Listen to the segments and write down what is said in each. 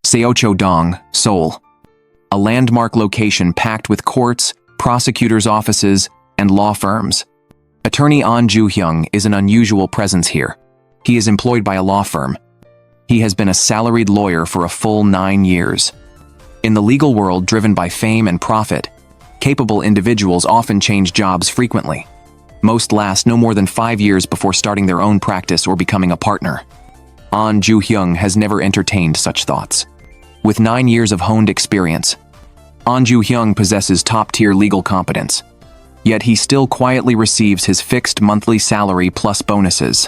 Seochodong, Seoul. A landmark location packed with courts, prosecutors' offices, and law firms. Attorney Ahn Joo-hyung is an unusual presence here. He is employed by a law firm. He has been a salaried lawyer for a full 9 years. In the legal world driven by fame and profit, capable individuals often change jobs frequently. Most last no more than 5 years before starting their own practice or becoming a partner. Ahn Joo-hyung has never entertained such thoughts. With 9 years of honed experience, Ahn Joo-hyung possesses top-tier legal competence. Yet he still quietly receives his fixed monthly salary plus bonuses.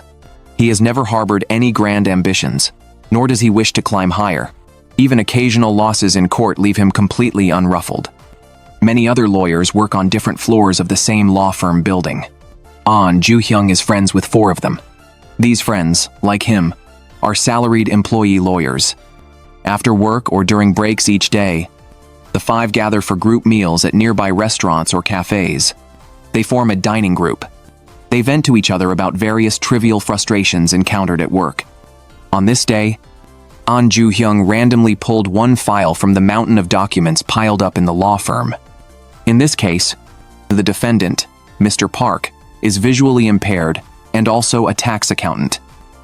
He has never harbored any grand ambitions, nor does he wish to climb higher. Even occasional losses in court leave him completely unruffled. Many other lawyers work on different floors of the same law firm building. Ahn Joo-hyung is friends with 4 of them. These friends, like him, are salaried employee lawyers. After work or during breaks each day, the 5 gather for group meals at nearby restaurants or cafes. They form a dining group. They vent to each other about various trivial frustrations encountered at work. On this day, Ahn Joo-hyung randomly pulled one file from the mountain of documents piled up in the law firm. In this case, the defendant, Mr. Park, is visually impaired and also a tax accountant.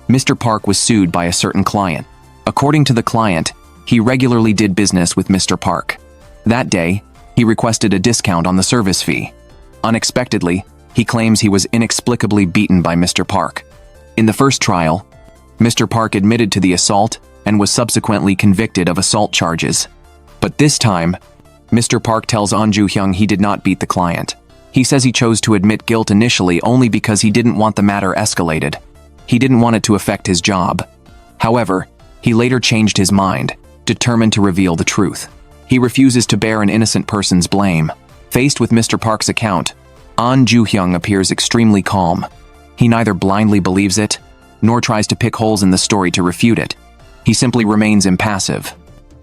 Mr. Park was sued by a certain client. According to the client, he regularly did business with Mr. Park. That day, he requested a discount on the service fee. Unexpectedly, he claims he was inexplicably beaten by Mr. Park. In the first trial, Mr. Park admitted to the assault and was subsequently convicted of assault charges. But this time, Mr. Park tells Ahn Joo-hyung he did not beat the client. He says he chose to admit guilt initially only because he didn't want the matter escalated. He didn't want it to affect his job. However, he later changed his mind, determined to reveal the truth. He refuses to bear an innocent person's blame. Faced with Mr. Park's account, Ahn Joo-hyung appears extremely calm. He neither blindly believes it, nor tries to pick holes in the story to refute it. He simply remains impassive.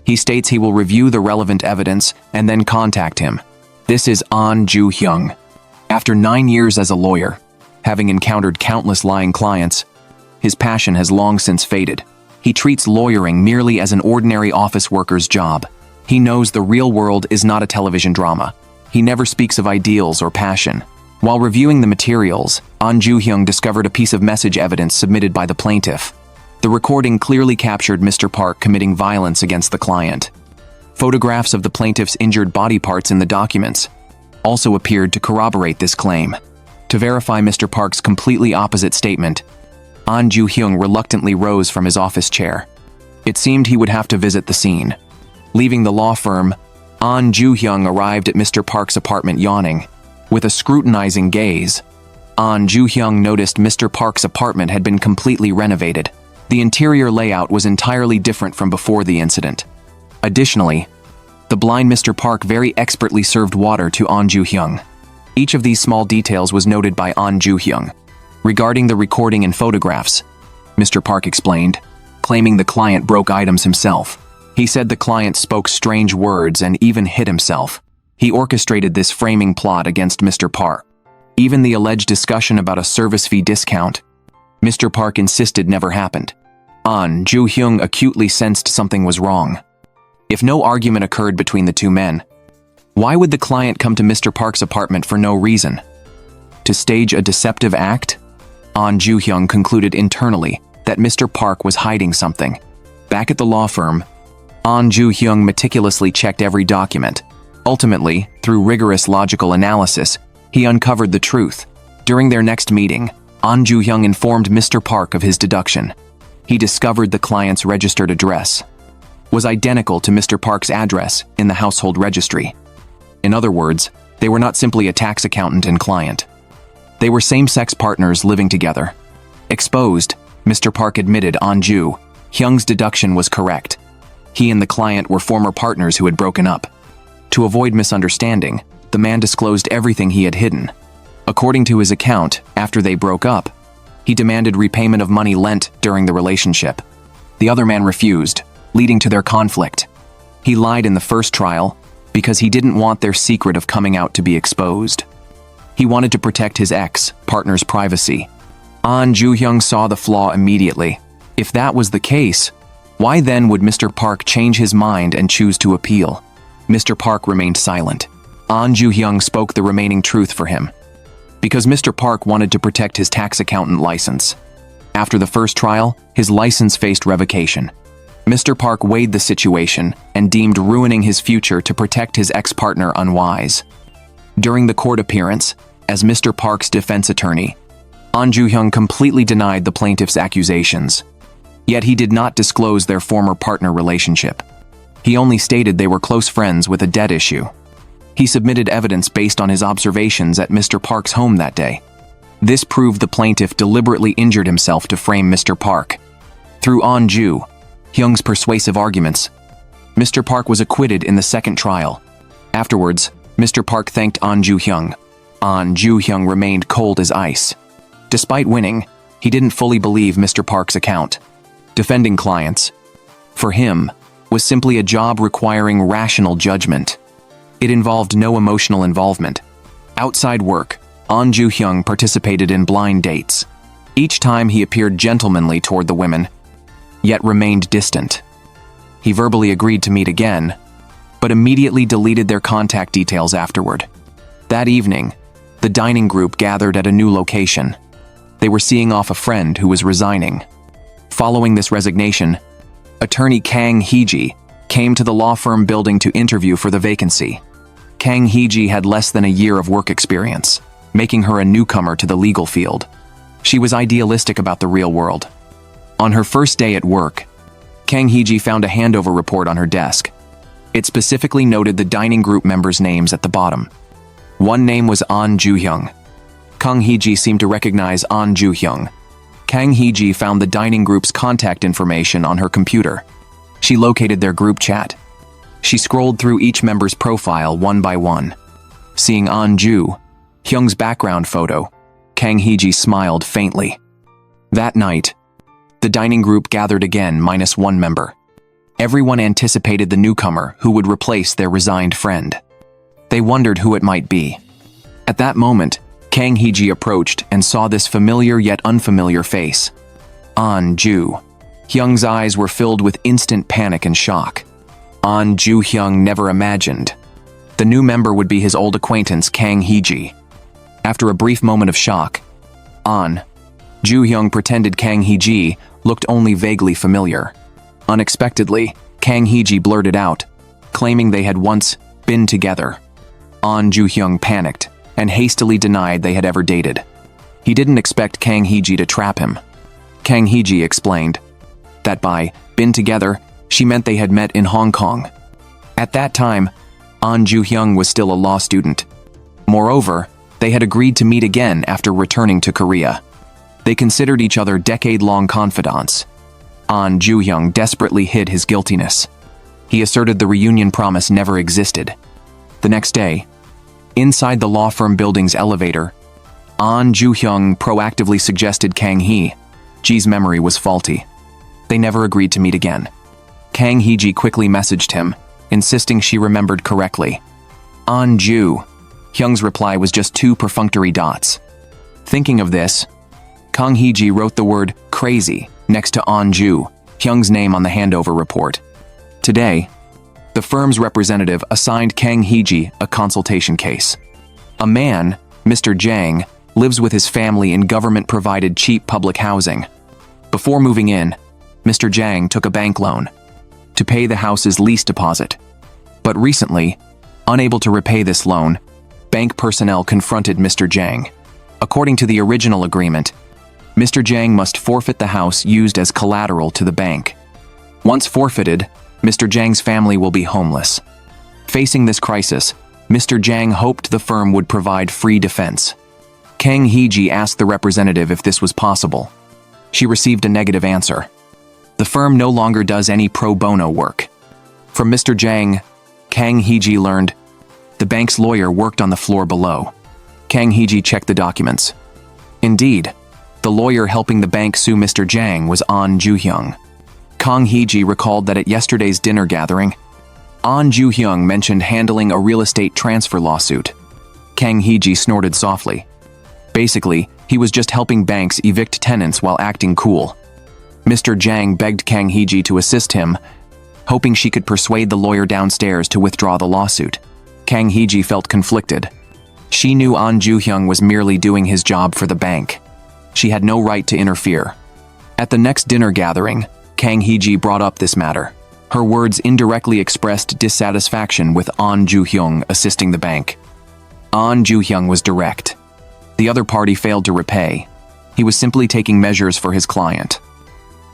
He states he will review the relevant evidence and then contact him. This is Ahn Joo-hyung. After 9 years as a lawyer, having encountered countless lying clients, his passion has long since faded. He treats lawyering merely as an ordinary office worker's job. He knows the real world is not a television drama. He never speaks of ideals or passion. While reviewing the materials, Ahn Joo-hyung discovered a piece of message evidence submitted by the plaintiff. The recording clearly captured Mr. Park committing violence against the client. Photographs of the plaintiff's injured body parts in the documents also appeared to corroborate this claim. To verify Mr. Park's completely opposite statement, Ahn Joo-hyung reluctantly rose from his office chair. It seemed he would have to visit the scene. Leaving the law firm, Ahn Joo-hyung arrived at Mr. Park's apartment yawning. With a scrutinizing gaze, Ahn Joo-hyung noticed Mr. Park's apartment had been completely renovated. The interior layout was entirely different from before the incident. Additionally, the blind Mr. Park very expertly served water to Ahn Joo-hyung. Each of these small details was noted by Ahn Joo-hyung. Regarding the recording and photographs, Mr. Park explained, claiming the client broke items himself. He said the client spoke strange words and even hit himself. He orchestrated this framing plot against Mr. Park. Even the alleged discussion about a service fee discount, Mr. Park insisted never happened. Ahn Joo-hyung acutely sensed something was wrong. If no argument occurred between the 2 men, why would the client come to Mr. Park's apartment for no reason? To stage a deceptive act? Ahn Joo-hyung concluded internally that Mr. Park was hiding something. Back at the law firm, Ahn Joo-hyung meticulously checked every document. Ultimately, through rigorous logical analysis, he uncovered the truth. During their next meeting, Ahn Joo-hyung informed Mr. Park of his deduction. He discovered the client's registered address was identical to Mr. Park's address in the household registry. In other words, they were not simply a tax accountant and client. They were same-sex partners living together. Exposed, Mr. Park admitted Ahn Joo-hyung's deduction was correct. He and the client were former partners who had broken up. To avoid misunderstanding, the man disclosed everything he had hidden. According to his account, after they broke up, he demanded repayment of money lent during the relationship. The other man refused, leading to their conflict. He lied in the first trial because he didn't want their secret of coming out to be exposed. He wanted to protect his ex-partner's privacy. Ahn Joo-hyung saw the flaw immediately. If that was the case, Why then would Mr. Park change his mind and choose to appeal? Mr. Park remained silent. Ahn Joo-hyung spoke the remaining truth for him. Because Mr. Park wanted to protect his tax accountant license. After the first trial, his license faced revocation. Mr. Park weighed the situation and deemed ruining his future to protect his ex-partner unwise. During the court appearance, as Mr. Park's defense attorney, Ahn Joo-hyung completely denied the plaintiff's accusations. Yet he did not disclose their former partner relationship. He only stated they were close friends with a debt issue. He submitted evidence based on his observations at Mr. Park's home that day. This proved the plaintiff deliberately injured himself to frame Mr. Park. Through Ahn Joo-hyung's persuasive arguments, Mr. Park was acquitted in the second trial. Afterwards, Mr. Park thanked Ahn Joo-hyung. Ahn Joo-hyung remained cold as ice. Despite winning, he didn't fully believe Mr. Park's account. Defending clients, for him, was simply a job requiring rational judgment. It involved no emotional involvement. Outside work, Ahn Joo-hyung participated in blind dates. Each time he appeared gentlemanly toward the women, yet remained distant. He verbally agreed to meet again, but immediately deleted their contact details afterward. That evening, the dining group gathered at a new location. They were seeing off a friend who was resigning. Following this resignation, attorney Kang Hee-ji came to the law firm building to interview for the vacancy. Kang Hee-ji had less than a year of work experience, making her a newcomer to the legal field. She was idealistic about the real world. On her first day at work, Kang Hee-ji found a handover report on her desk. It specifically noted the dining group members' names at the bottom. One name was Ahn Joo-hyung. Kang Hee-ji seemed to recognize Ahn Joo-hyung. Kang Hee-ji found the dining group's contact information on her computer. She located their group chat. She scrolled through each member's profile one by one. Seeing Ahn Joo-hyung's background photo, Kang Hee-ji smiled faintly. That night, the dining group gathered again minus one member. Everyone anticipated the newcomer who would replace their resigned friend. They wondered who it might be. At that moment, Kang Hee-ji approached and saw this familiar yet unfamiliar face. Ahn Joo-hyung's eyes were filled with instant panic and shock. Ahn Joo-hyung never imagined the new member would be his old acquaintance Kang Hee-ji. After a brief moment of shock, Ahn Joo-hyung pretended Kang Hee-ji looked only vaguely familiar. Unexpectedly, Kang Hee-ji blurted out, claiming they had once been together. Ahn Joo-hyung panicked and hastily denied they had ever dated. He didn't expect Kang Hee-ji to trap him. Kang Hee-ji explained that by been together, she meant they had met in Hong Kong. At that time, Ahn Joo-hyung was still a law student. Moreover, they had agreed to meet again after returning to Korea. They considered each other decade-long confidants. Ahn Joo-hyung desperately hid his guiltiness. He asserted the reunion promise never existed. The next day, inside the law firm building's elevator, Ahn Joo-hyung proactively suggested Kang Hee-ji's memory was faulty. They never agreed to meet again. Kang Hee-ji quickly messaged him, insisting she remembered correctly. Ahn Joo-hyung's reply was just 2 perfunctory dots. Thinking of this, Kang Hee-ji wrote the word crazy next to Ahn Joo-hyung's name on the handover report. Today, the firm's representative assigned Kang Hee-ji a consultation case. A man, Mr. Jang, lives with his family in government-provided cheap public housing. Before moving in, Mr. Jang took a bank loan to pay the house's lease deposit. But recently, unable to repay this loan, bank personnel confronted Mr. Jang. According to the original agreement, Mr. Jang must forfeit the house used as collateral to the bank. Once forfeited, Mr. Jang's family will be homeless. Facing this crisis, Mr. Jang hoped the firm would provide free defense. Kang Hee-ji asked the representative if this was possible. She received a negative answer. The firm no longer does any pro bono work. From Mr. Jang, Kang Hee-ji learned the bank's lawyer worked on the floor below. Kang Hee-ji checked the documents. Indeed, the lawyer helping the bank sue Mr. Jang was Ahn Joo-hyung. Kang Hee-ji recalled that at yesterday's dinner gathering, Ahn Joo-hyung mentioned handling a real estate transfer lawsuit. Kang Hee-ji snorted softly. Basically, he was just helping banks evict tenants while acting cool. Mr. Jang begged Kang Hee-ji to assist him, hoping she could persuade the lawyer downstairs to withdraw the lawsuit. Kang Hee-ji felt conflicted. She knew Ahn Joo-hyung was merely doing his job for the bank. She had no right to interfere. At the next dinner gathering, Kang Hee-ji brought up this matter. Her words indirectly expressed dissatisfaction with Ahn Joo-hyung assisting the bank. Ahn Joo-hyung was direct. The other party failed to repay. He was simply taking measures for his client.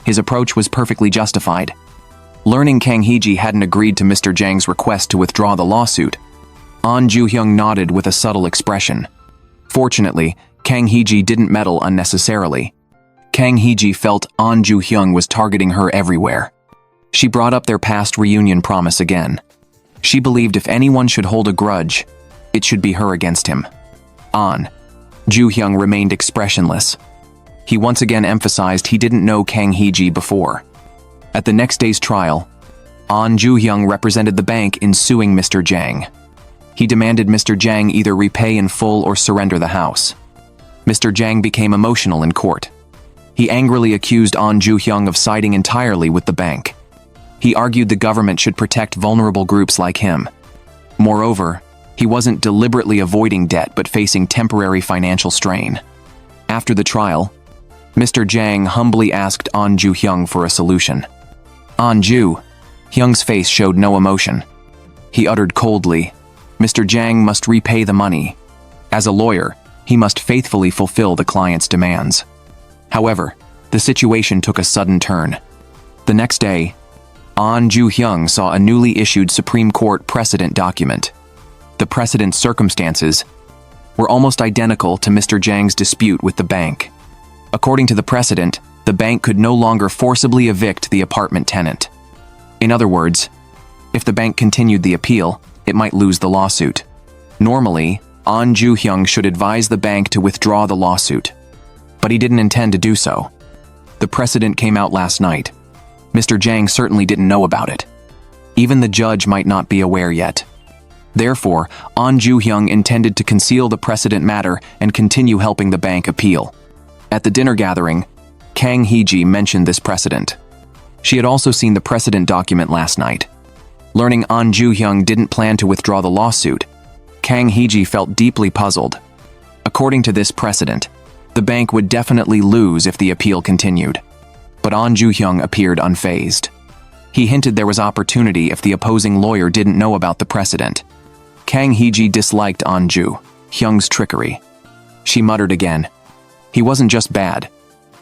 His approach was perfectly justified. Learning Kang Hee-ji hadn't agreed to Mr. Jang's request to withdraw the lawsuit, Ahn Joo-hyung nodded with a subtle expression. Fortunately, Kang Hee-ji didn't meddle unnecessarily. Kang Hee-ji felt Ahn Joo-hyung was targeting her everywhere. She brought up their past reunion promise again. She believed if anyone should hold a grudge, it should be her against him. Ahn Joo-hyung remained expressionless. He once again emphasized he didn't know Kang Hee-ji before. At the next day's trial, Ahn Joo-hyung represented the bank in suing Mr. Jang. He demanded Mr. Jang either repay in full or surrender the house. Mr. Jang became emotional in court. He angrily accused Ahn Joo-hyung of siding entirely with the bank. He argued the government should protect vulnerable groups like him. Moreover, he wasn't deliberately avoiding debt but facing temporary financial strain. After the trial, Mr. Jang humbly asked Ahn Joo-hyung for a solution. Ahn Joo-hyung's face showed no emotion. He uttered coldly, "Mr. Jang must repay the money. As a lawyer, he must faithfully fulfill the client's demands." However, the situation took a sudden turn. The next day, Ahn Joo-hyung saw a newly issued Supreme Court precedent document. The precedent's circumstances were almost identical to Mr. Jang's dispute with the bank. According to the precedent, the bank could no longer forcibly evict the apartment tenant. In other words, if the bank continued the appeal, it might lose the lawsuit. Normally, Ahn Joo-hyung should advise the bank to withdraw the lawsuit, but he didn't intend to do so. The precedent came out last night. Mr. Jang certainly didn't know about it. Even the judge might not be aware yet. Therefore, Ahn Joo-hyung intended to conceal the precedent matter and continue helping the bank appeal. At the dinner gathering, Kang Hee-ji mentioned this precedent. She had also seen the precedent document last night. Learning Ahn Joo-hyung didn't plan to withdraw the lawsuit, Kang Hee-ji felt deeply puzzled. According to this precedent, the bank would definitely lose if the appeal continued. But Ahn Joo-hyung appeared unfazed. He hinted there was opportunity if the opposing lawyer didn't know about the precedent. Kang Hee-ji disliked Ahn Joo-hyung's trickery. She muttered again, "He wasn't just bad.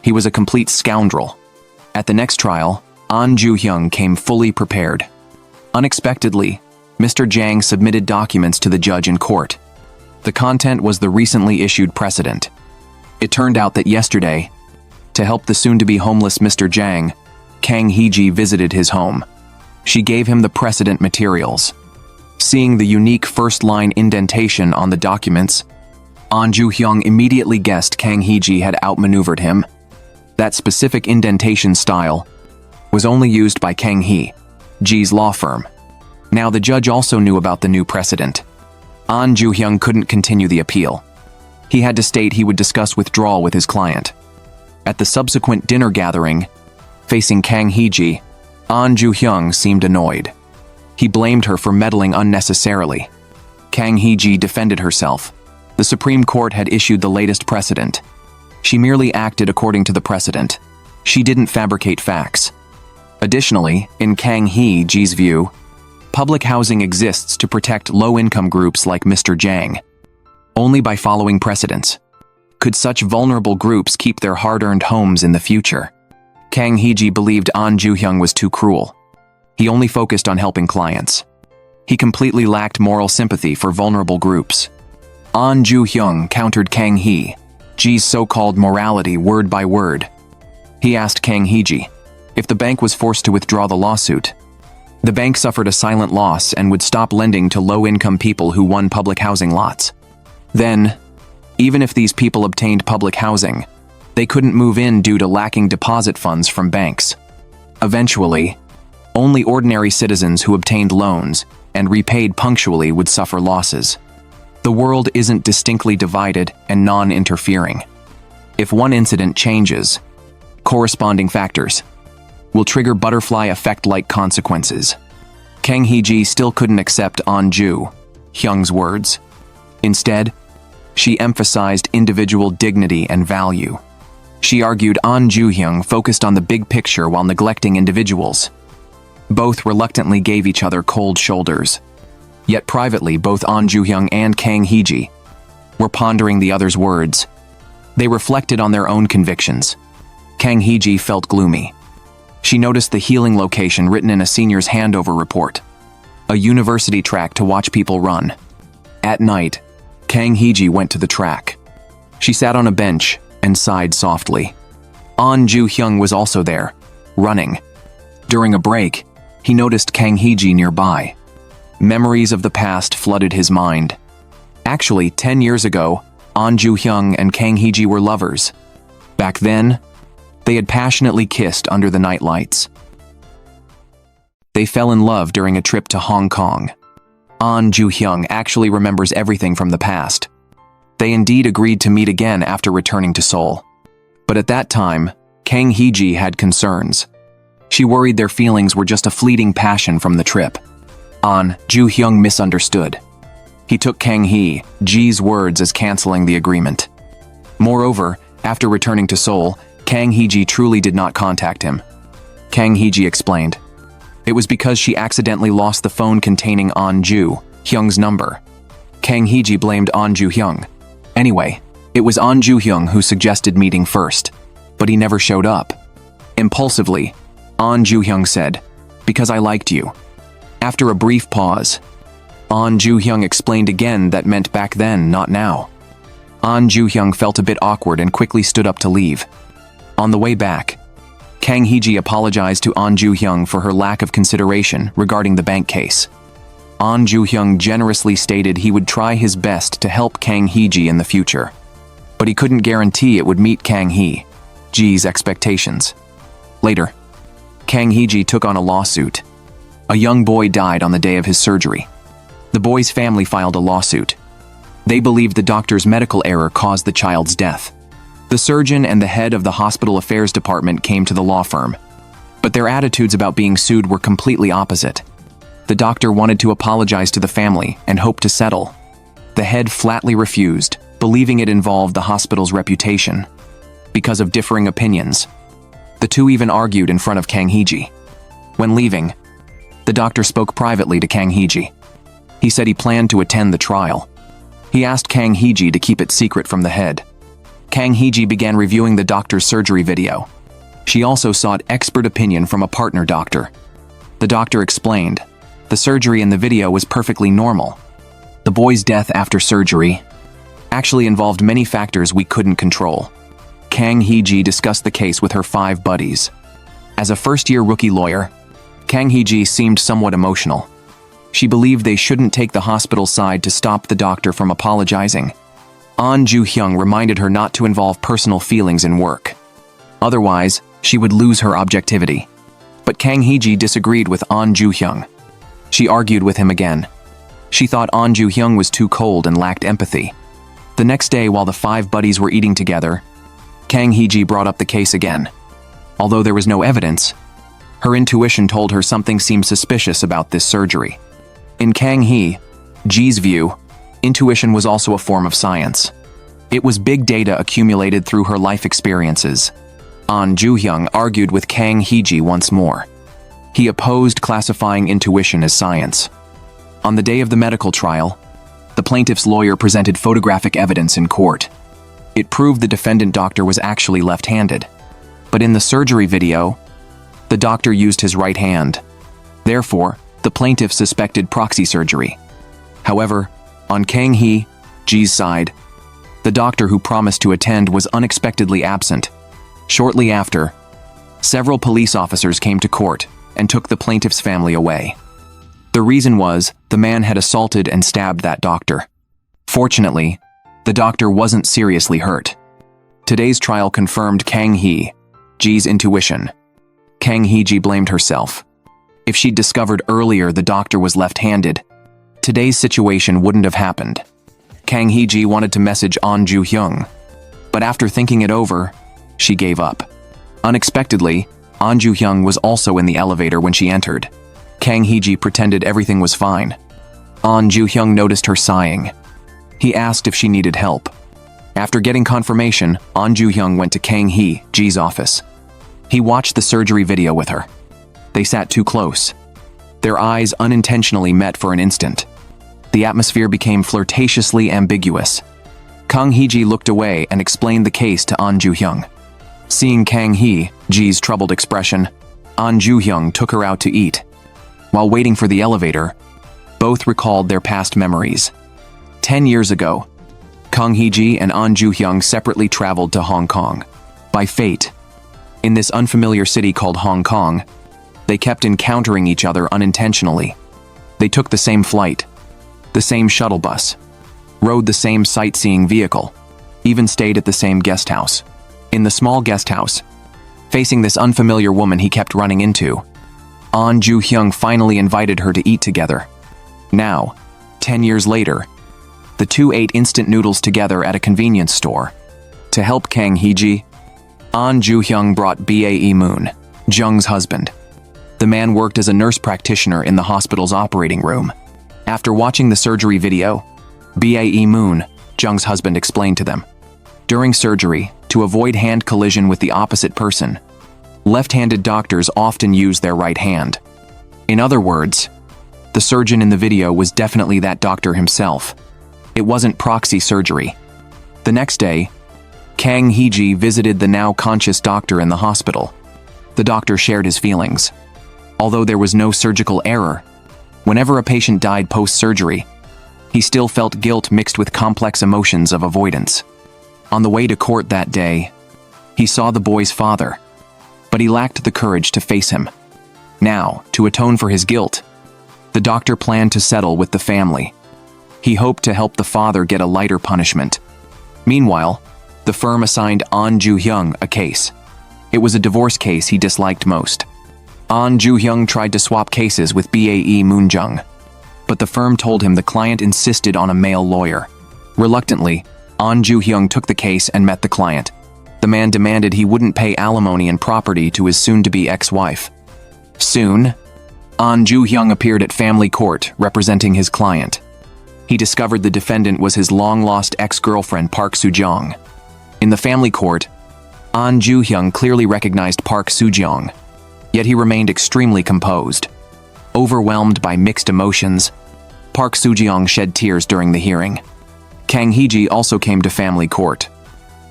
He was a complete scoundrel." At the next trial, Ahn Joo-hyung came fully prepared. Unexpectedly, Mr. Jang submitted documents to the judge in court. The content was the recently issued precedent. It turned out that yesterday, to help the soon-to-be homeless Mr. Jang, Kang Hee-ji visited his home. She gave him the precedent materials. Seeing the unique first-line indentation on the documents, Ahn Joo-hyung immediately guessed Kang Hee-ji had outmaneuvered him. That specific indentation style was only used by Kang Hee-ji's law firm. Now the judge also knew about the new precedent. Ahn Joo-hyung couldn't continue the appeal. He had to state he would discuss withdrawal with his client. At the subsequent dinner gathering, facing Kang Hee-ji, Ahn Joo-hyung seemed annoyed. He blamed her for meddling unnecessarily. Kang Hee-ji defended herself. The Supreme Court had issued the latest precedent. She merely acted according to the precedent. She didn't fabricate facts. Additionally, in Kang Hee-ji's view, public housing exists to protect low-income groups like Mr. Jang. Only by following precedents could such vulnerable groups keep their hard-earned homes in the future. Kang Hee-ji believed Ahn Joo-hyung was too cruel. He only focused on helping clients. He completely lacked moral sympathy for vulnerable groups. Ahn Joo-hyung countered Kang Hee-ji's so-called morality word by word. He asked Kang Hee-ji if the bank was forced to withdraw the lawsuit. The bank suffered a silent loss and would stop lending to low-income people who won public housing lots. Then, even if these people obtained public housing, they couldn't move in due to lacking deposit funds from banks. Eventually, only ordinary citizens who obtained loans and repaid punctually would suffer losses. The world isn't distinctly divided and non-interfering. If one incident changes, corresponding factors will trigger butterfly effect-like consequences. Kang Hee-ji still couldn't accept Ahn Joo-hyung's words. Instead, she emphasized individual dignity and value. She argued Ahn Joo-hyung focused on the big picture while neglecting individuals. Both reluctantly gave each other cold shoulders. Yet privately, both Ahn Joo-hyung and Kang Hee-ji were pondering the other's words. They reflected on their own convictions. Kang Hee-ji felt gloomy. She noticed the healing location written in a senior's handover report. A university track to watch people run. At night, Kang Hee-ji went to the track. She sat on a bench and sighed softly. Ahn Joo-hyung was also there, running. During a break, he noticed Kang Hee-ji nearby. Memories of the past flooded his mind. Actually, 10 years ago, Ahn Joo-hyung and Kang Hee-ji were lovers. Back then, they had passionately kissed under the night lights. They fell in love during a trip to Hong Kong. Ahn Joo-hyung actually remembers everything from the past. They indeed agreed to meet again after returning to Seoul. But at that time, Kang Hee-ji had concerns. She worried their feelings were just a fleeting passion from the trip. Ahn Joo-hyung misunderstood. He took Kang Hee-ji's words as canceling the agreement. Moreover, after returning to Seoul, Kang Hee-ji truly did not contact him. Kang Hee-ji explained. It was because she accidentally lost the phone containing Ahn Joo-hyung's number. Kang Hee-ji blamed Ahn Joo-hyung. Anyway, it was Ahn Joo-hyung who suggested meeting first, but he never showed up. Impulsively, Ahn Joo-hyung said, "Because I liked you." After a brief pause, Ahn Joo-hyung explained again that meant back then, not now. Ahn Joo-hyung felt a bit awkward and quickly stood up to leave. On the way back, Kang Hee-ji apologized to Ahn Joo-hyung for her lack of consideration regarding the bank case. Ahn Joo-hyung generously stated he would try his best to help Kang Hee-ji in the future, but he couldn't guarantee it would meet Kang Hee-ji's expectations. Later, Kang Hee-ji took on a lawsuit. A young boy died on the day of his surgery. The boy's family filed a lawsuit. They believed the doctor's medical error caused the child's death. The surgeon and the head of the hospital affairs department came to the law firm, but their attitudes about being sued were completely opposite. The doctor wanted to apologize to the family and hoped to settle. The head flatly refused, believing it involved the hospital's reputation. Because of differing opinions, the two even argued in front of Kang Hee-ji. When leaving, the doctor spoke privately to Kang Hee-ji. He said he planned to attend the trial. He asked Kang Hee-ji to keep it secret from the head. Kang Hee-ji began reviewing the doctor's surgery video. She also sought expert opinion from a partner doctor. The doctor explained, the surgery in the video was perfectly normal. The boy's death after surgery actually involved many factors we couldn't control. Kang Hee-ji discussed the case with her 5 buddies. As a first-year rookie lawyer, Kang Hee-ji seemed somewhat emotional. She believed they shouldn't take the hospital's side to stop the doctor from apologizing. Ahn Joo-hyung reminded her not to involve personal feelings in work. Otherwise, she would lose her objectivity. But Kang Hee-ji disagreed with Ahn Joo-hyung. She argued with him again. She thought Ahn Joo-hyung was too cold and lacked empathy. The next day, while the 5 buddies were eating together, Kang Hee-ji brought up the case again. Although there was no evidence, her intuition told her something seemed suspicious about this surgery. In Kang Hee-ji's view, intuition was also a form of science. It was big data accumulated through her life experiences. Ahn Joo-hyung argued with Kang Hee-ji once more. He opposed classifying intuition as science. On the day of the medical trial, the plaintiff's lawyer presented photographic evidence in court. It proved the defendant doctor was actually left-handed. But in the surgery video, the doctor used his right hand. Therefore, the plaintiff suspected proxy surgery. However, on Kang Hee-ji's side, the doctor who promised to attend was unexpectedly absent. Shortly after, several police officers came to court and took the plaintiff's family away. The reason was the man had assaulted and stabbed that doctor. Fortunately, the doctor wasn't seriously hurt. Today's trial confirmed Kang Hee-ji's intuition. Kang Hee-ji blamed herself. If she'd discovered earlier the doctor was left-handed, today's situation wouldn't have happened. Kang Hee-ji wanted to message Ahn Joo-hyung, but after thinking it over, she gave up. Unexpectedly, Ahn Joo-hyung was also in the elevator when she entered. Kang Hee-ji pretended everything was fine. Ahn Joo-hyung noticed her sighing. He asked if she needed help. After getting confirmation, Ahn Joo-hyung went to Kang Hee-ji's office. He watched the surgery video with her. They sat too close. Their eyes unintentionally met for an instant. The atmosphere became flirtatiously ambiguous. Kang Hee-ji looked away and explained the case to Ahn Joo-hyung. Seeing Kang Hee-ji's troubled expression, Ahn Joo-hyung took her out to eat. While waiting for the elevator, both recalled their past memories. 10 years ago, Kang Hee-ji and Ahn Joo-hyung separately traveled to Hong Kong. By fate, in this unfamiliar city called Hong Kong, they kept encountering each other unintentionally. They took the same flight, the same shuttle bus, rode the same sightseeing vehicle, even stayed at the same guest house. In the small guest house, facing this unfamiliar woman he kept running into, Ahn Joo-hyung finally invited her to eat together. Now, 10 years later, the two ate instant noodles together at a convenience store. To help Kang Hee-ji, Ahn Joo-hyung brought Bae Moon-jung's husband. The man worked as a nurse practitioner in the hospital's operating room. After watching the surgery video, Bae Moon-jung's husband explained to them. During surgery, to avoid hand collision with the opposite person, left-handed doctors often use their right hand. In other words, the surgeon in the video was definitely that doctor himself. It wasn't proxy surgery. The next day, Kang Hee-ji visited the now conscious doctor in the hospital. The doctor shared his feelings. Although there was no surgical error, whenever a patient died post-surgery, he still felt guilt mixed with complex emotions of avoidance. On the way to court that day, he saw the boy's father, but he lacked the courage to face him. Now, to atone for his guilt, the doctor planned to settle with the family. He hoped to help the father get a lighter punishment. Meanwhile, the firm assigned Ahn Joo-hyung a case. It was a divorce case he disliked most. Ahn Joo-hyung tried to swap cases with Bae Moon-jung, but the firm told him the client insisted on a male lawyer. Reluctantly, Ahn Joo-hyung took the case and met the client. The man demanded he wouldn't pay alimony and property to his soon-to-be ex-wife. Soon, Ahn Joo-hyung appeared at family court representing his client. He discovered the defendant was his long-lost ex-girlfriend Park Soo-jong. In the family court, Ahn Joo-hyung clearly recognized Park Soo-jong, yet he remained extremely composed. Overwhelmed by mixed emotions, Park Soo-jong shed tears during the hearing. Kang Hee-ji also came to family court.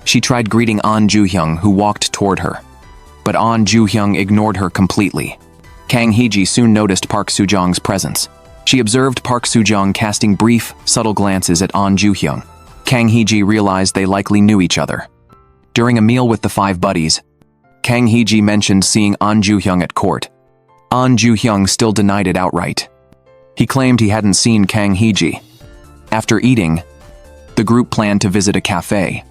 She tried greeting Ahn Joo-hyung, who walked toward her, but Ahn Joo-hyung ignored her completely. Kang Hee-ji soon noticed Park Soo-jong's presence. She observed Park Soo-jong casting brief, subtle glances at Ahn Joo-hyung. Kang Hee-ji realized they likely knew each other. During a meal with the five buddies, Kang Hee-ji mentioned seeing Ahn Joo-hyung at court. Ahn Joo-hyung still denied it outright. He claimed he hadn't seen Kang Hee-ji. After eating, the group planned to visit a cafe.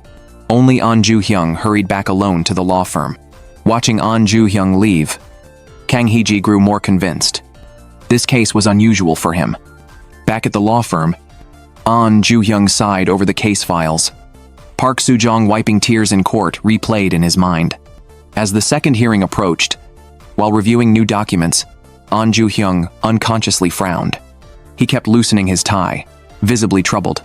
Only Ahn Joo-hyung hurried back alone to the law firm. Watching Ahn Joo-hyung leave, Kang Hee-ji grew more convinced. This case was unusual for him. Back at the law firm, Ahn Joo-hyung sighed over the case files. Park Soo-jong wiping tears in court replayed in his mind. As the second hearing approached, while reviewing new documents, Ahn Joo-hyung unconsciously frowned. He kept loosening his tie, visibly troubled.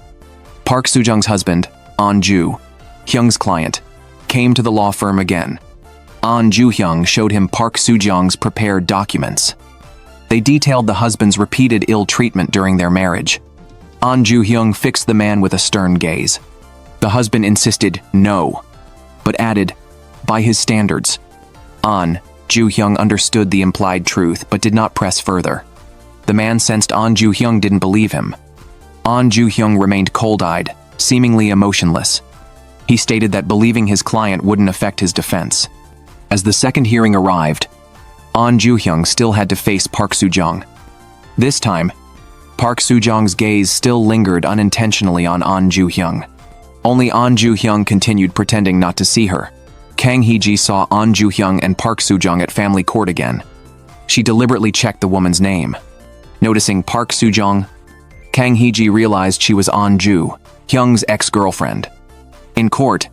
Park Soo-jong's husband, Ahn Joo-hyung's client, came to the law firm again. Ahn Joo-hyung showed him Park Soo-jong's prepared documents. They detailed the husband's repeated ill treatment during their marriage. Ahn Joo-hyung fixed the man with a stern gaze. The husband insisted no, but added, by his standards. Ahn Joo-hyung understood the implied truth but did not press further. The man sensed Ahn Joo-hyung didn't believe him. Ahn Joo-hyung remained cold-eyed, seemingly emotionless. He stated that believing his client wouldn't affect his defense. As the second hearing arrived, Ahn Joo-hyung still had to face Park Soo-jong. This time, Park Soo-jong's gaze still lingered unintentionally on Ahn Joo-hyung. Only Ahn Joo-hyung continued pretending not to see her. Kang Hee-ji saw Ahn Joo-hyung and Park Soo-jong at family court again. She deliberately checked the woman's name. Noticing Park Soo-jong, Kang Hee-ji realized she was Ahn Joo-hyung's ex-girlfriend. In court,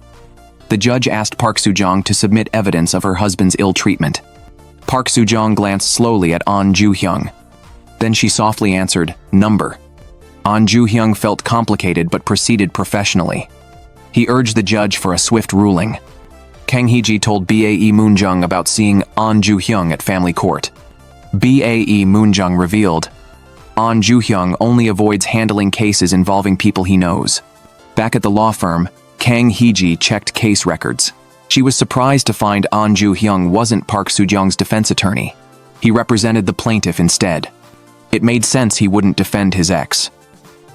The judge asked Park Soo-jong to submit evidence of her husband's ill treatment. Park Soo-jong glanced slowly at Ahn Joo-hyung. Then she softly answered, "Number." Ahn Joo-hyung felt complicated but proceeded professionally. He urged the judge for a swift ruling. Kang Hee-ji told Bae Moon-jung about seeing Ahn Joo-hyung at family court. Bae Moon-jung revealed, Ahn Joo-hyung only avoids handling cases involving people he knows. Back at the law firm, Kang Hee-ji checked case records. She was surprised to find Ahn Joo-hyung wasn't Park Soo-jong's defense attorney. He represented the plaintiff instead. It made sense he wouldn't defend his ex.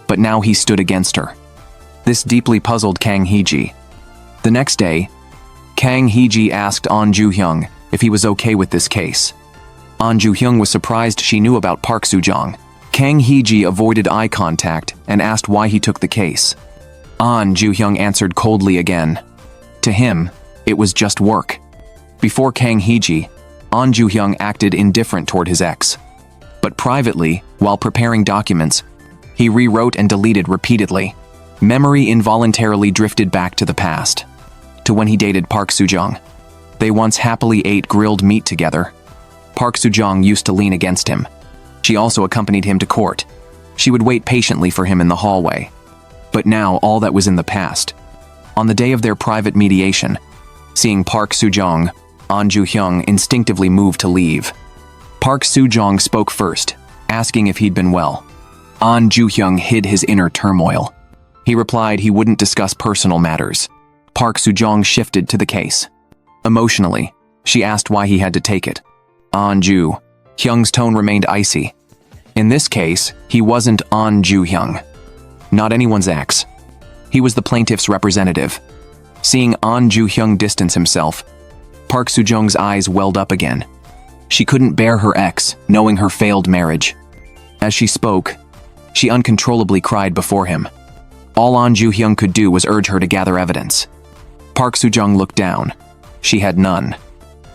But now he stood against her. This deeply puzzled Kang Hee-ji. The next day, Kang Hee-ji asked Ahn Joo-hyung if he was okay with this case. Ahn Joo-hyung was surprised she knew about Park Soo-jong. Kang Hee-ji avoided eye contact and asked why he took the case. Ahn Joo-hyung answered coldly again. To him, it was just work. Before Kang Hee-ji, Ahn Joo-hyung acted indifferent toward his ex. But privately, while preparing documents, he rewrote and deleted repeatedly. Memory involuntarily drifted back to the past, to when he dated Park Soo-jong. They once happily ate grilled meat together. Park Soo-jong used to lean against him. She also accompanied him to court. She would wait patiently for him in the hallway. But now all that was in the past. On the day of their private mediation, seeing Park Soo-jong, Ahn Joo-hyung instinctively moved to leave. Park Soo-jong spoke first, asking if he'd been well. Ahn Joo-hyung hid his inner turmoil. He replied he wouldn't discuss personal matters. Park Soo-jong shifted to the case. Emotionally, she asked why he had to take it. Ahn Joo-hyung's tone remained icy. In this case, he wasn't Ahn Joo-hyung. Not anyone's ex. He was the plaintiff's representative. Seeing Ahn Joo-hyung distance himself, Park Soo-jong's eyes welled up again. She couldn't bear her ex, knowing her failed marriage. As she spoke, she uncontrollably cried before him. All Ahn Joo-hyung could do was urge her to gather evidence. Park Soo-jong looked down. She had none.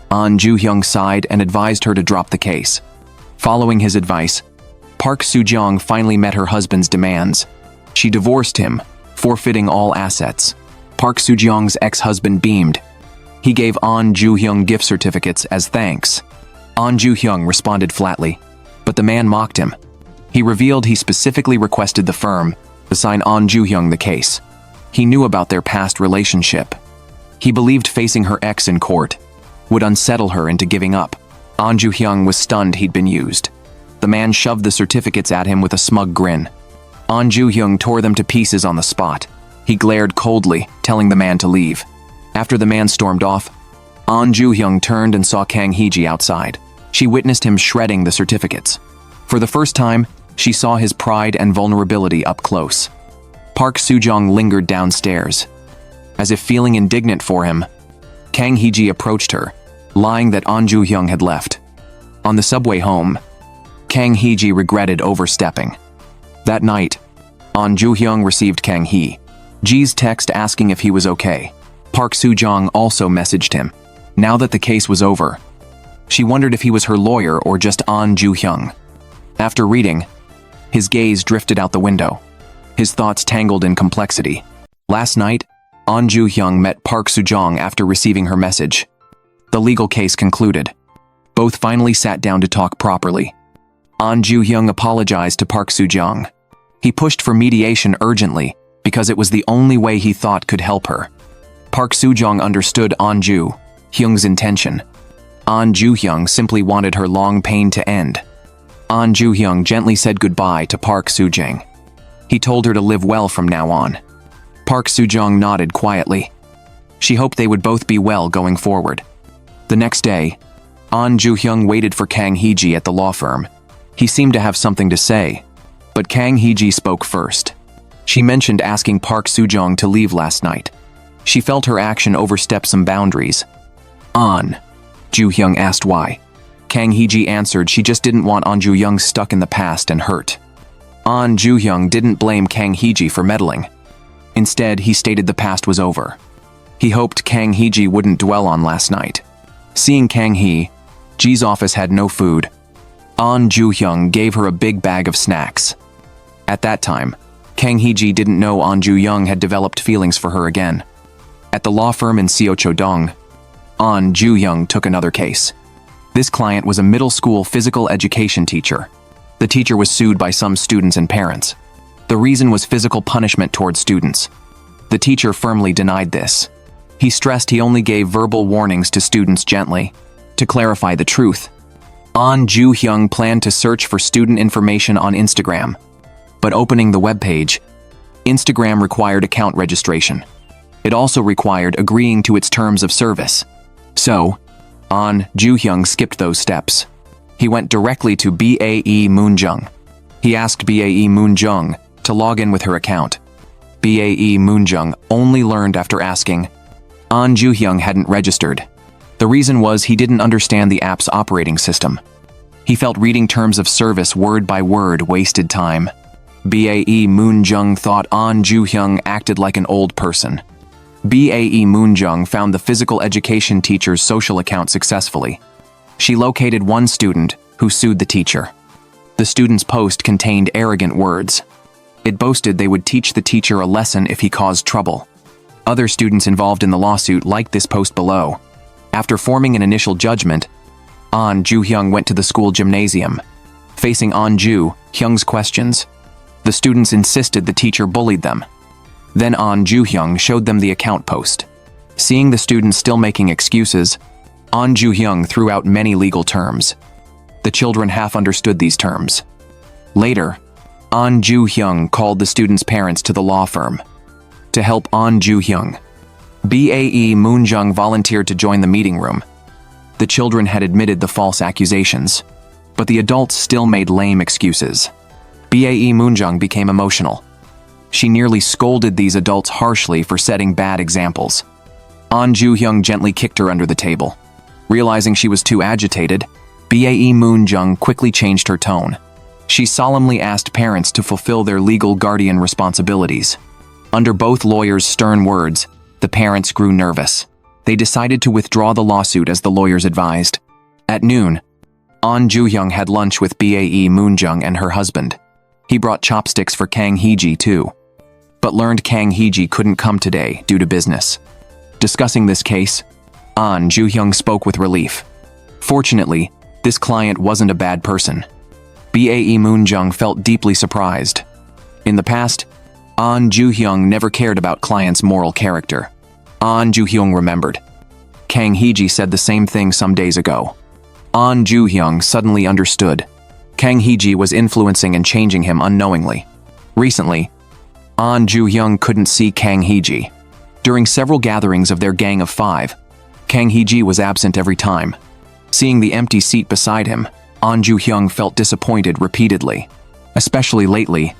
Ahn Joo-hyung sighed and advised her to drop the case. Following his advice, Park Soo-jong finally met her husband's demands. She divorced him, forfeiting all assets. Park Soo-jong's ex-husband beamed. He gave Ahn Joo-hyung gift certificates as thanks. Ahn Joo-hyung responded flatly, but the man mocked him. He revealed he specifically requested the firm assign Ahn Joo-hyung the case. He knew about their past relationship. He believed facing her ex in court would unsettle her into giving up. Ahn Joo-hyung was stunned he'd been used. The man shoved the certificates at him with a smug grin. Ahn Joo-hyung tore them to pieces on the spot. He glared coldly, telling the man to leave. After the man stormed off, Ahn Joo-hyung turned and saw Kang Hee-ji outside. She witnessed him shredding the certificates. For the first time, she saw his pride and vulnerability up close. Park Soo-jong lingered downstairs. As if feeling indignant for him, Kang Hee-ji approached her, lying that Ahn Joo-hyung had left. On the subway home, Kang Hee-ji regretted overstepping. That night, Ahn Joo-hyung received Kang Hee-ji's text asking if he was okay. Park Soo-jong also messaged him. Now that the case was over, she wondered if he was her lawyer or just Ahn Joo-hyung. After reading, his gaze drifted out the window. His thoughts tangled in complexity. Last night, Ahn Joo-hyung met Park Soo-jong after receiving her message. The legal case concluded. Both finally sat down to talk properly. Ahn Joo-hyung apologized to Park Soo-jong. He pushed for mediation urgently because it was the only way he thought could help her. Park Soo-jong understood Ahn Joo-hyung's intention. Ahn Joo-hyung simply wanted her long pain to end. Ahn Joo-hyung gently said goodbye to Park Soo-jong. He told her to live well from now on. Park Soo-jong nodded quietly. She hoped they would both be well going forward. The next day, Ahn Joo-hyung waited for Kang Hee-ji at the law firm. He seemed to have something to say, but Kang Hee-ji spoke first. She mentioned asking Park Soo-jong to leave last night. She felt her action overstepped some boundaries. Ahn Joo-hyung asked why. Kang Hee-ji answered she just didn't want Ahn Joo-hyung stuck in the past and hurt. Ahn Joo-hyung didn't blame Kang Hee-ji for meddling. Instead, he stated the past was over. He hoped Kang Hee-ji wouldn't dwell on last night. Seeing Kang Hee-ji's office had no food, Ahn Joo-hyung gave her a big bag of snacks. At that time, Kang Hee-ji didn't know Ahn Joo-hyung had developed feelings for her again. At the law firm in Seochodong, Ahn Joo-hyung took another case. This client was a middle school physical education teacher. The teacher was sued by some students and parents. The reason was physical punishment towards students. The teacher firmly denied this. He stressed he only gave verbal warnings to students gently. To clarify the truth, Ahn Joo-hyung planned to search for student information on Instagram. But opening the webpage, Instagram required account registration. It also required agreeing to its terms of service. So, Ahn Joo-hyung skipped those steps. He went directly to Bae Moon-jung. He asked Bae Moon-jung to log in with her account. Bae Moon-jung only learned after asking. Ahn Joo-hyung hadn't registered. The reason was he didn't understand the app's operating system. He felt reading terms of service word by word wasted time. Bae Moon-jung thought Ahn Joo-hyung acted like an old person. Bae Moon-jung found the physical education teacher's social account successfully. She located one student who sued the teacher. The student's post contained arrogant words. It boasted they would teach the teacher a lesson if he caused trouble. Other students involved in the lawsuit liked this post below. After forming an initial judgment, Ahn Joo-hyung went to the school gymnasium. Facing Ahn Joo-hyung's questions, the students insisted the teacher bullied them. Then Ahn Joo-hyung showed them the account post. Seeing the students still making excuses, Ahn Joo-hyung threw out many legal terms. The children half understood these terms. Later, Ahn Joo-hyung called the students' parents to the law firm. To help Ahn Joo-hyung, Bae Moon-jung volunteered to join the meeting room. The children had admitted the false accusations, but the adults still made lame excuses. Bae Moon-jung became emotional. She nearly scolded these adults harshly for setting bad examples. Ahn Joo-hyung gently kicked her under the table. Realizing she was too agitated, Bae Moon-jung quickly changed her tone. She solemnly asked parents to fulfill their legal guardian responsibilities. Under both lawyers' stern words, the parents grew nervous. They decided to withdraw the lawsuit as the lawyers advised. At noon, Ahn Joo-hyung had lunch with Bae Moon-jung and her husband. He brought chopsticks for Kang Hee-ji too, but learned Kang Hee-ji couldn't come today due to business. Discussing this case, Ahn Joo-hyung spoke with relief. Fortunately, this client wasn't a bad person. Bae Moon-jung felt deeply surprised. In the past, Ahn Joo-hyung never cared about clients' moral character. Ahn Joo-hyung remembered. Kang Hee-ji said the same thing some days ago. Ahn Joo-hyung suddenly understood. Kang Hee-ji was influencing and changing him unknowingly. Recently, Ahn Joo-hyung couldn't see Kang Hee-ji. During several gatherings of their gang of 5, Kang Hee-ji was absent every time. Seeing the empty seat beside him, Ahn Joo-hyung felt disappointed repeatedly. Especially lately,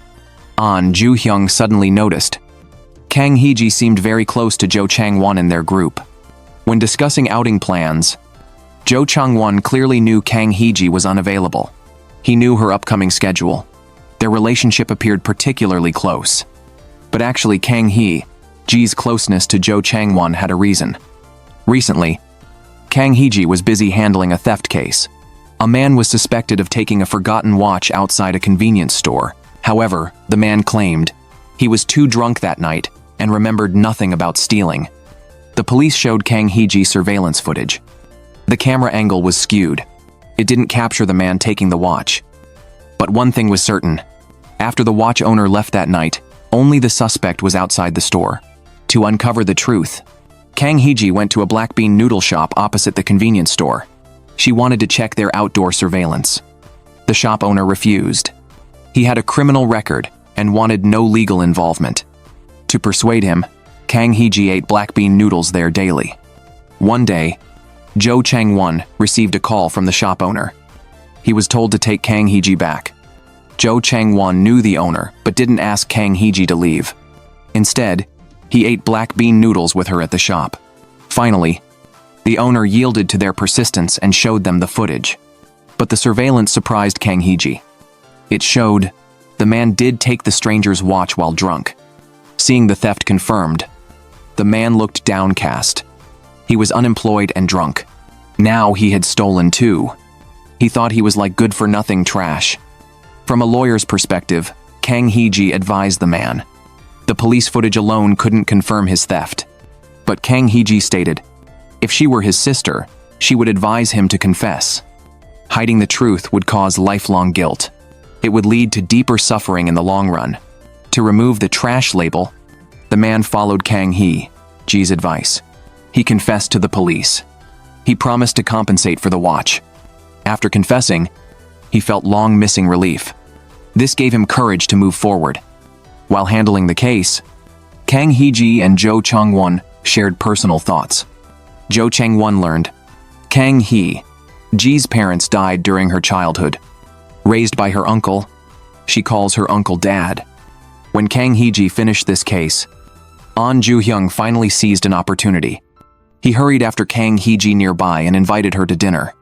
Ahn Joo-hyung suddenly noticed. Kang Hee-ji seemed very close to Chang-won in their group. When discussing outing plans, Chang-won clearly knew Kang Hee-ji was unavailable. He knew her upcoming schedule. Their relationship appeared particularly close. But actually Kang Hee-ji's closeness to Chang-won had a reason. Recently, Kang Hee-ji was busy handling a theft case. A man was suspected of taking a forgotten watch outside a convenience store. However, the man claimed he was too drunk that night and remembered nothing about stealing. The police showed Kang Hee-ji's surveillance footage. The camera angle was skewed. It didn't capture the man taking the watch. But one thing was certain. After the watch owner left that night, only the suspect was outside the store. To uncover the truth, Kang Hee-ji went to a black bean noodle shop opposite the convenience store. She wanted to check their outdoor surveillance. The shop owner refused. He had a criminal record and wanted no legal involvement. To persuade him, Kang Hee-ji ate black bean noodles there daily. One day, Chang-won received a call from the shop owner. He was told to take Kang Hee-ji back. Chang-won knew the owner but didn't ask Kang Hee-ji to leave. Instead, he ate black bean noodles with her at the shop. Finally, the owner yielded to their persistence and showed them the footage. But the surveillance surprised Kang Hee-ji. It showed the man did take the stranger's watch while drunk. Seeing the theft confirmed, the man looked downcast. He was unemployed and drunk. Now he had stolen too. He thought he was like good-for-nothing trash. From a lawyer's perspective, Kang Hee-ji advised the man. The police footage alone couldn't confirm his theft. But Kang Hee-ji stated, if she were his sister, she would advise him to confess. Hiding the truth would cause lifelong guilt. It would lead to deeper suffering in the long run. To remove the trash label, the man followed Kang Hee-ji's advice. He confessed to the police. He promised to compensate for the watch. After confessing, he felt long missing relief. This gave him courage to move forward. While handling the case, Kang Hee-ji and Chang-won shared personal thoughts. Chang-won learned, Kang Hee-ji's parents died during her childhood. Raised by her uncle, she calls her uncle Dad. When Kang Hee-ji finished this case, Ahn Joo-hyung finally seized an opportunity. He hurried after Kang Hee-ji nearby and invited her to dinner.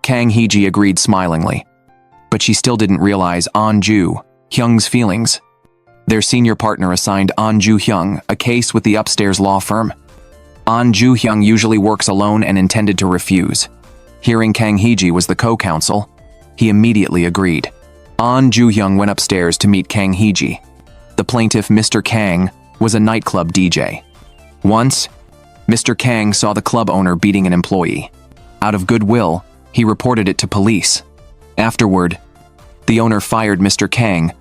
Kang Hee-ji agreed smilingly, but she still didn't realize Ahn Joo-hyung's feelings. Their senior partner assigned Ahn Joo-hyung a case with the upstairs law firm. Ahn Joo-hyung usually works alone and intended to refuse. Hearing Kang Hee-ji was the co-counsel, he immediately agreed. Ahn Joo-hyung went upstairs to meet Kang Hee-ji. The plaintiff, Mr. Kang, was a nightclub DJ. Once, Mr. Kang saw the club owner beating an employee. Out of goodwill, he reported it to police. Afterward, the owner fired Mr. Kang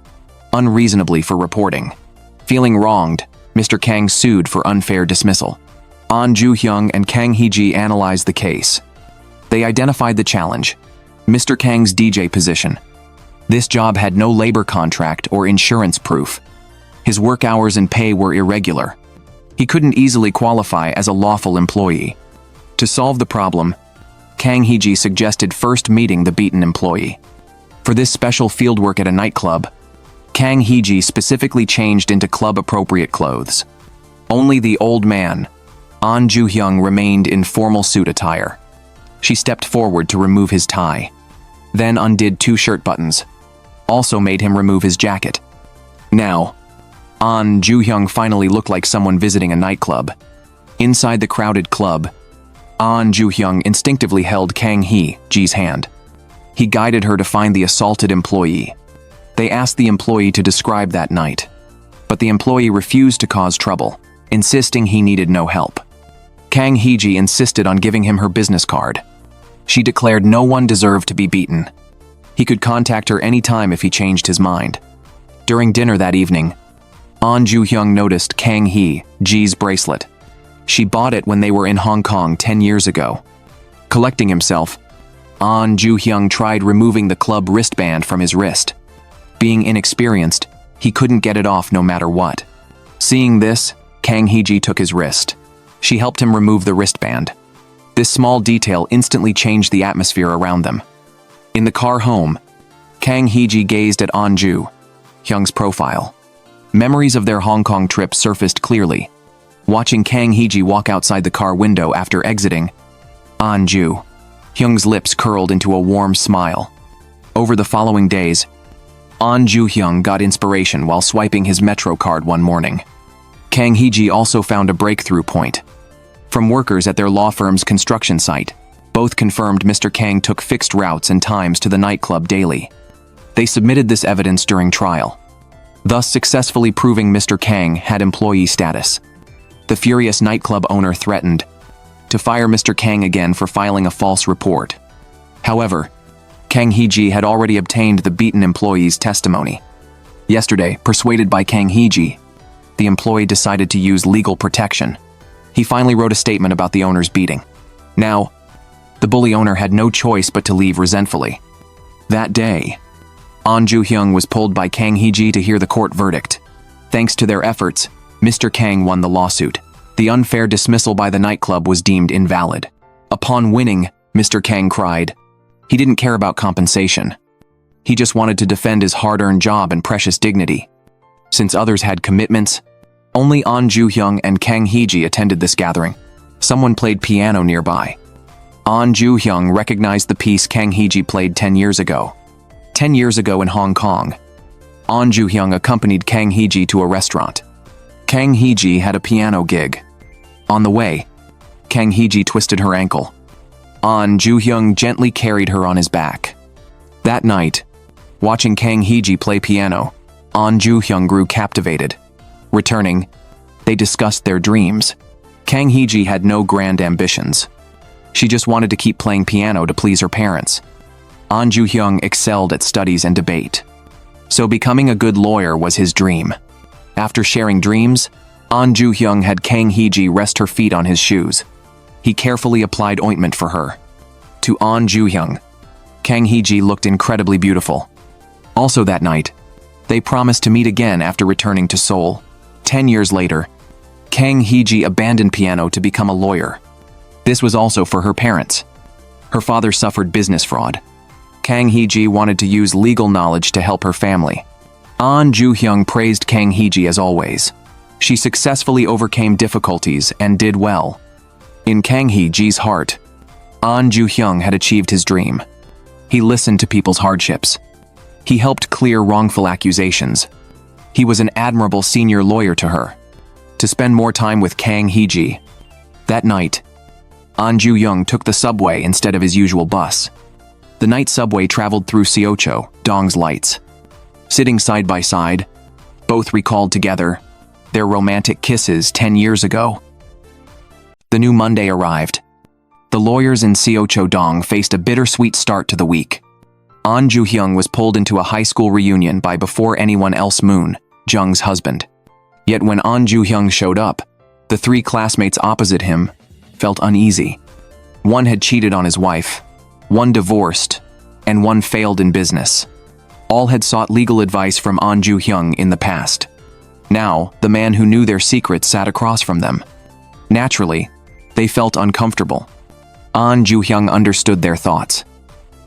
unreasonably for reporting. Feeling wronged, Mr. Kang sued for unfair dismissal. Ahn Joo-hyung and Kang Hee-ji analyzed the case. They identified the challenge, Mr. Kang's DJ position. This job had no labor contract or insurance proof. His work hours and pay were irregular. He couldn't easily qualify as a lawful employee. To solve the problem, Kang Hee-ji suggested first meeting the beaten employee. For this special fieldwork at a nightclub, Kang Hee-ji specifically changed into club-appropriate clothes. Only the old man, Ahn Joo-hyung, remained in formal suit attire. She stepped forward to remove his tie, then undid 2 shirt buttons, also made him remove his jacket. Now, Ahn Joo-hyung finally looked like someone visiting a nightclub. Inside the crowded club, Ahn Joo-hyung instinctively held Kang Hee-ji's hand. He guided her to find the assaulted employee. They asked the employee to describe that night, but the employee refused to cause trouble, insisting he needed no help. Kang Hee-ji insisted on giving him her business card. She declared no one deserved to be beaten. He could contact her anytime if he changed his mind. During dinner that evening, Ahn Joo-hyung noticed Kang Hee-ji's bracelet. She bought it when they were in Hong Kong 10 years ago. Collecting himself, Ahn Joo-hyung tried removing the club wristband from his wrist. Being inexperienced, he couldn't get it off no matter what. Seeing this, Kang Hee-ji took his wrist. She helped him remove the wristband. This small detail instantly changed the atmosphere around them. In the car home, Kang Hee-ji gazed at Ahn Joo-hyung's profile. Memories of their Hong Kong trip surfaced clearly. Watching Kang Hee-ji walk outside the car window after exiting, Ahn Joo-hyung's lips curled into a warm smile. Over the following days, Ahn Joo-hyung got inspiration while swiping his Metro card one morning. Kang Hee-ji also found a breakthrough point. From workers at their law firm's construction site, both confirmed Mr. Kang took fixed routes and times to the nightclub daily. They submitted this evidence during trial, thus successfully proving Mr. Kang had employee status. The furious nightclub owner threatened to fire Mr. Kang again for filing a false report. However, Kang Hee-ji had already obtained the beaten employee's testimony. Yesterday, persuaded by Kang Hee-ji, the employee decided to use legal protection. He finally wrote a statement about the owner's beating. Now, the bully owner had no choice but to leave resentfully. That day, Ahn Joo-hyung was pulled by Kang Hee-ji to hear the court verdict. Thanks to their efforts, Mr. Kang won the lawsuit. The unfair dismissal by the nightclub was deemed invalid. Upon winning, Mr. Kang cried. He didn't care about compensation. He just wanted to defend his hard-earned job and precious dignity. Since others had commitments, only Ahn Joo-hyung and Kang Hee-ji attended this gathering. Someone played piano nearby. Ahn Joo-hyung recognized the piece Kang Hee-ji played 10 years ago. 10 years ago in Hong Kong, Ahn Joo-hyung accompanied Kang Hee-ji to a restaurant. Kang Hee-ji had a piano gig. On the way, Kang Hee-ji twisted her ankle. Ahn Joo-hyung gently carried her on his back. That night, watching Kang Hee-ji play piano, Ahn Joo-hyung grew captivated. Returning, they discussed their dreams. Kang Hee-ji had no grand ambitions. She just wanted to keep playing piano to please her parents. Ahn Joo-hyung excelled at studies and debate, so becoming a good lawyer was his dream. After sharing dreams, Ahn Joo-hyung had Kang Hee-ji rest her feet on his shoes. He carefully applied ointment for her. To Ahn Joo-hyung, Kang Hee-ji looked incredibly beautiful. Also that night, they promised to meet again after returning to Seoul. 10 years later, Kang Hee-ji abandoned piano to become a lawyer. This was also for her parents. Her father suffered business fraud. Kang Hee-ji wanted to use legal knowledge to help her family. Ahn Joo-hyung praised Kang Hee-ji as always. She successfully overcame difficulties and did well. In Kang Hee-ji's heart, Ahn Joo-hyung had achieved his dream. He listened to people's hardships. He helped clear wrongful accusations. He was an admirable senior lawyer to her. To spend more time with Kang Hee-ji. That night, Ahn Joo-hyung took the subway instead of his usual bus. The night subway traveled through Seochodong's lights. Sitting side by side, both recalled together their romantic kisses 10 years ago. The new Monday arrived. The lawyers in Seochodong faced a bittersweet start to the week. Ahn Joo-hyung was pulled into a high school reunion by before anyone else Moon-jung's husband. Yet when Ahn Joo-hyung showed up, the three classmates opposite him felt uneasy. One had cheated on his wife, one divorced, and one failed in business. All had sought legal advice from Ahn Joo-hyung in the past. Now, the man who knew their secrets sat across from them. Naturally, they felt uncomfortable. Ahn Joo-hyung understood their thoughts.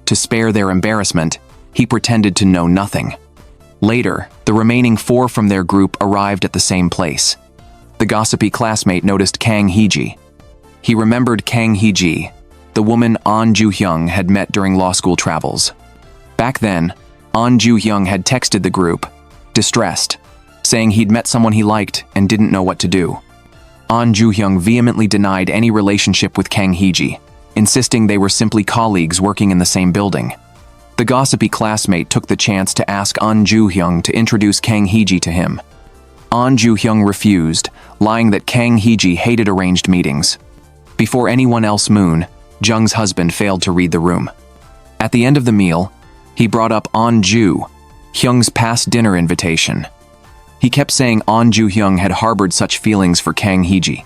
To spare their embarrassment, he pretended to know nothing. Later, the remaining 4 from their group arrived at the same place. The gossipy classmate noticed Kang Hee-ji. He remembered Kang Hee-ji, the woman Ahn Joo-hyung had met during law school travels. Back then, Ahn Joo-hyung had texted the group, distressed, saying he'd met someone he liked and didn't know what to do. Ahn Joo-hyung vehemently denied any relationship with Kang Hee-ji, insisting they were simply colleagues working in the same building. The gossipy classmate took the chance to ask Ahn Joo-hyung to introduce Kang Hee-ji to him. Ahn Joo-hyung refused, lying that Kang Hee-ji hated arranged meetings. Before anyone else Moon-jung's husband failed to read the room. At the end of the meal, he brought up Ahn Joo-hyung's past dinner invitation. He kept saying Ahn Joo-hyung had harbored such feelings for Kang Hee-ji.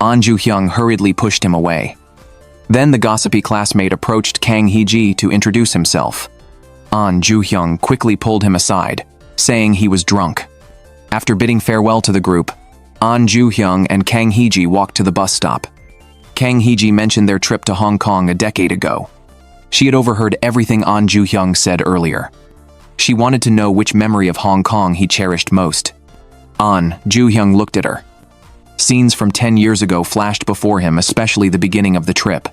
Ahn Joo-hyung hurriedly pushed him away. Then the gossipy classmate approached Kang Hee-ji to introduce himself. Ahn Joo-hyung quickly pulled him aside, saying he was drunk. After bidding farewell to the group, Ahn Joo-hyung and Kang Hee-ji walked to the bus stop. Kang Hee-ji mentioned their trip to Hong Kong a decade ago. She had overheard everything Ahn Joo-hyung said earlier. She wanted to know which memory of Hong Kong he cherished most. Ahn Joo-hyung looked at her. Scenes from 10 years ago flashed before him, especially the beginning of the trip.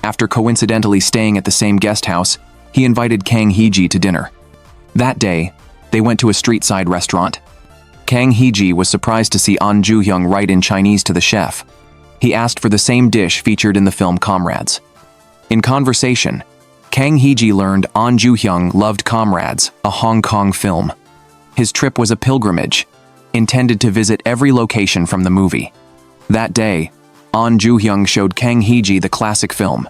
After coincidentally staying at the same guest house, he invited Kang Hee-ji to dinner. That day, they went to a street-side restaurant. Kang Hee-ji was surprised to see Ahn Joo-hyung write in Chinese to the chef. He asked for the same dish featured in the film Comrades. In conversation, Kang Hee-ji learned Ahn Joo-hyung loved Comrades, a Hong Kong film. His trip was a pilgrimage, intended to visit every location from the movie. That day, Ahn Joo-hyung showed Kang Hee-ji the classic film.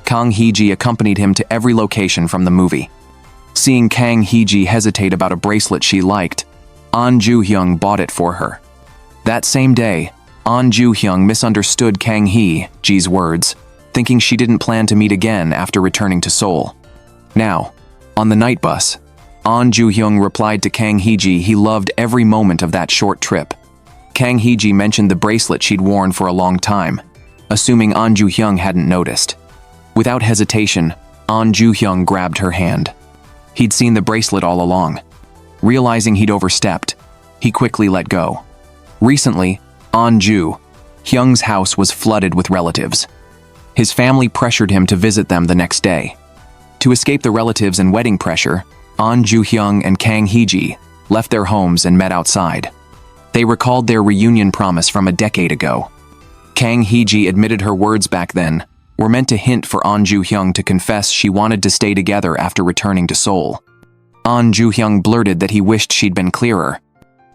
Kang Hee-ji accompanied him to every location from the movie. Seeing Kang Hee-ji hesitate about a bracelet she liked, Ahn Joo-hyung bought it for her. That same day, Ahn Joo-hyung misunderstood Kang Hee-ji's words, thinking she didn't plan to meet again after returning to Seoul. Now, on the night bus, Ahn Joo-hyung replied to Kang Hee-ji he loved every moment of that short trip. Kang Hee-ji mentioned the bracelet she'd worn for a long time, assuming Ahn Joo-hyung hadn't noticed. Without hesitation, Ahn Joo-hyung grabbed her hand. He'd seen the bracelet all along. Realizing he'd overstepped, he quickly let go. Recently, Ahn Joo-hyung's house was flooded with relatives. His family pressured him to visit them the next day. To escape the relatives and wedding pressure, Ahn Joo-hyung and Kang Hee-ji left their homes and met outside. They recalled their reunion promise from a decade ago. Kang Hee-ji admitted her words back then were meant to hint for Ahn Joo-hyung to confess she wanted to stay together after returning to Seoul. Ahn Joo-hyung blurted that he wished she'd been clearer.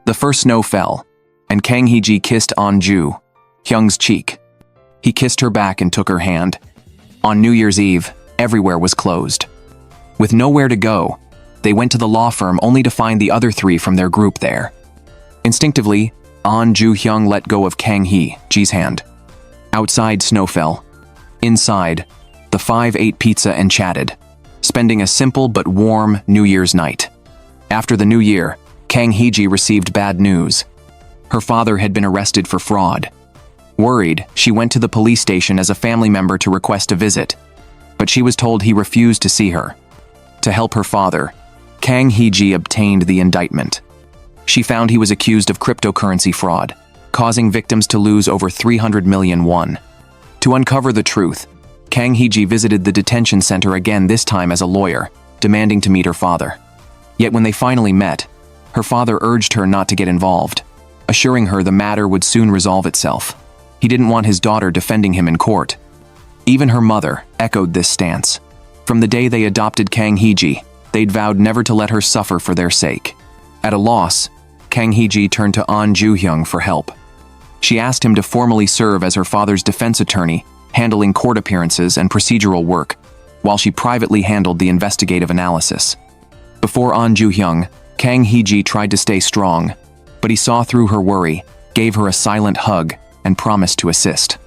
The first snow fell, and Kang Hee-ji kissed Ahn Joo-hyung Hyung's cheek. He kissed her back and took her hand. On New Year's Eve, everywhere was closed. With nowhere to go, they went to the law firm only to find the other three from their group there. Instinctively, Ahn Joo-hyung let go of Kang Hee-ji's hand. Outside, snow fell. Inside, the five ate pizza and chatted, spending a simple but warm New Year's night. After the New Year, Kang Hee-ji received bad news. Her father had been arrested for fraud. Worried, she went to the police station as a family member to request a visit, but she was told he refused to see her. To help her father, Kang Hee-ji obtained the indictment. She found he was accused of cryptocurrency fraud, causing victims to lose over 300 million won. To uncover the truth, Kang Hee-ji visited the detention center again, this time as a lawyer, demanding to meet her father. Yet when they finally met, her father urged her not to get involved, assuring her the matter would soon resolve itself. He didn't want his daughter defending him in court. Even her mother echoed this stance. From the day they adopted Kang Hee-ji, they'd vowed never to let her suffer for their sake. At a loss, Kang Hee-ji turned to Ahn Joo-hyung for help. She asked him to formally serve as her father's defense attorney, handling court appearances and procedural work, while she privately handled the investigative analysis. Before Ahn Joo-hyung, Kang Hee-ji tried to stay strong, but he saw through her worry, gave her a silent hug, and promised to assist.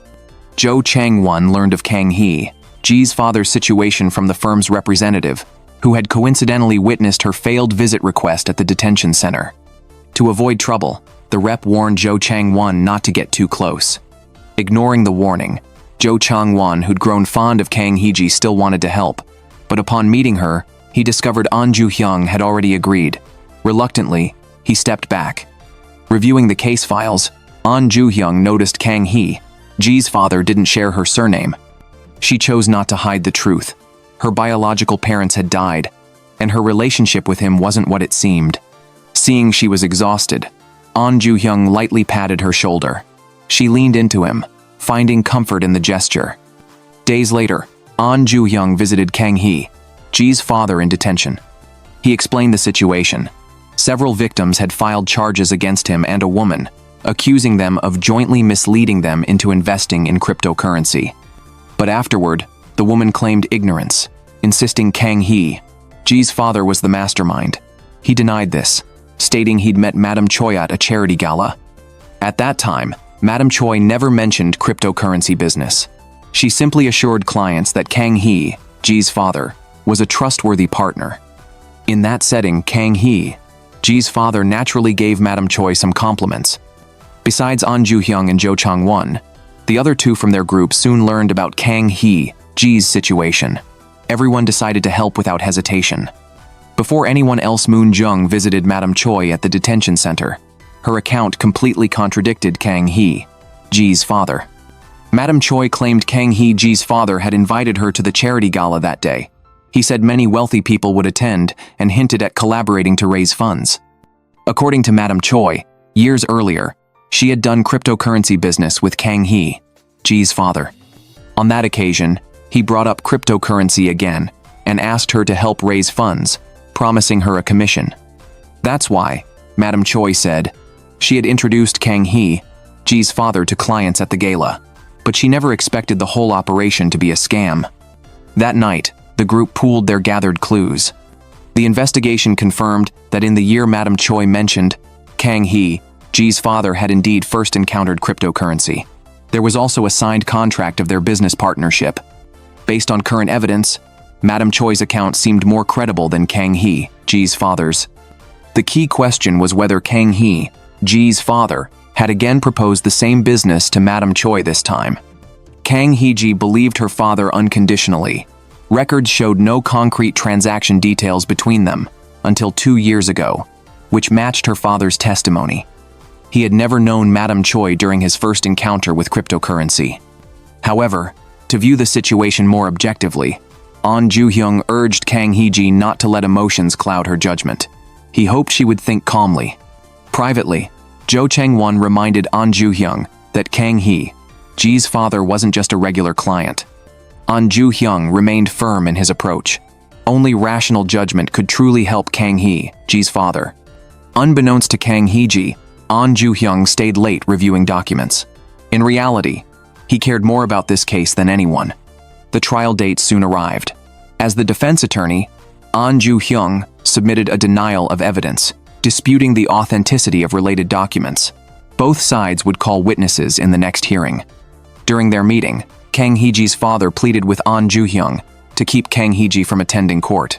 Chang-won learned of Kang Hee-ji's father's situation from the firm's representative, who had coincidentally witnessed her failed visit request at the detention center. To avoid trouble, the rep warned Chang-won not to get too close. Ignoring the warning, Chang-won, who'd grown fond of Kang Hee-ji, still wanted to help, but upon meeting her, he discovered Ahn Joo-hyung had already agreed. Reluctantly, he stepped back. Reviewing the case files, Ahn Joo-hyung noticed Kang Hee-ji's father didn't share her surname. She chose not to hide the truth. Her biological parents had died, and her relationship with him wasn't what it seemed. Seeing she was exhausted, Ahn Joo-hyung lightly patted her shoulder. She leaned into him, finding comfort in the gesture. Days later, Ahn Joo-hyung visited Kang Hee-ji's father in detention. He explained the situation. Several victims had filed charges against him and a woman, accusing them of jointly misleading them into investing in cryptocurrency. But afterward, the woman claimed ignorance, insisting Kang Hee-ji's father was the mastermind. He denied this, stating he'd met Madam Choi at a charity gala. At that time, Madam Choi never mentioned cryptocurrency business. She simply assured clients that Kang Hee-ji's father was a trustworthy partner. In that setting, Kang Hee-ji's father naturally gave Madam Choi some compliments. Besides Ahn Joo-hyung and Chang-won, the other two from their group soon learned about Kang Hee-ji's situation. Everyone decided to help without hesitation. Before anyone else, Moon-jung visited Madam Choi at the detention center. Her account completely contradicted Kang Hee-ji's father. Madam Choi claimed Kang Hee-ji's father had invited her to the charity gala that day. He said many wealthy people would attend and hinted at collaborating to raise funds. According to Madam Choi, years earlier, she had done cryptocurrency business with Kang Hee-ji's father. On that occasion, he brought up cryptocurrency again and asked her to help raise funds, promising her a commission. That's why, Madam Choi said, she had introduced Kang Hee-ji's father to clients at the gala, but she never expected the whole operation to be a scam. That night, the group pooled their gathered clues. The investigation confirmed that in the year Madam Choi mentioned, Kang Hee-ji's father had indeed first encountered cryptocurrency. There was also a signed contract of their business partnership. Based on current evidence, Madam Choi's account seemed more credible than Kang Hee-ji's father's. The key question was whether Kang Hee-ji's father had again proposed the same business to Madam Choi this time. Kang Hee-ji believed her father unconditionally. Records showed no concrete transaction details between them until 2 years ago, which matched her father's testimony. He had never known Madam Choi during his first encounter with cryptocurrency. However, to view the situation more objectively, Ahn Joo-hyung urged Kang Hee-ji not to let emotions cloud her judgment. He hoped she would think calmly. Privately, Chang-won reminded Ahn Joo-hyung that Kang Hee-ji's father wasn't just a regular client. Ahn Joo-hyung remained firm in his approach. Only rational judgment could truly help Kang Hee-ji's father. Unbeknownst to Kang Hee-ji, Ahn Joo-hyung stayed late reviewing documents. In reality, he cared more about this case than anyone. The trial date soon arrived. As the defense attorney, Ahn Joo-hyung submitted a denial of evidence, disputing the authenticity of related documents. Both sides would call witnesses in the next hearing. During their meeting, Kang Hee-ji's father pleaded with Ahn Joo-hyung to keep Kang Hee-ji from attending court.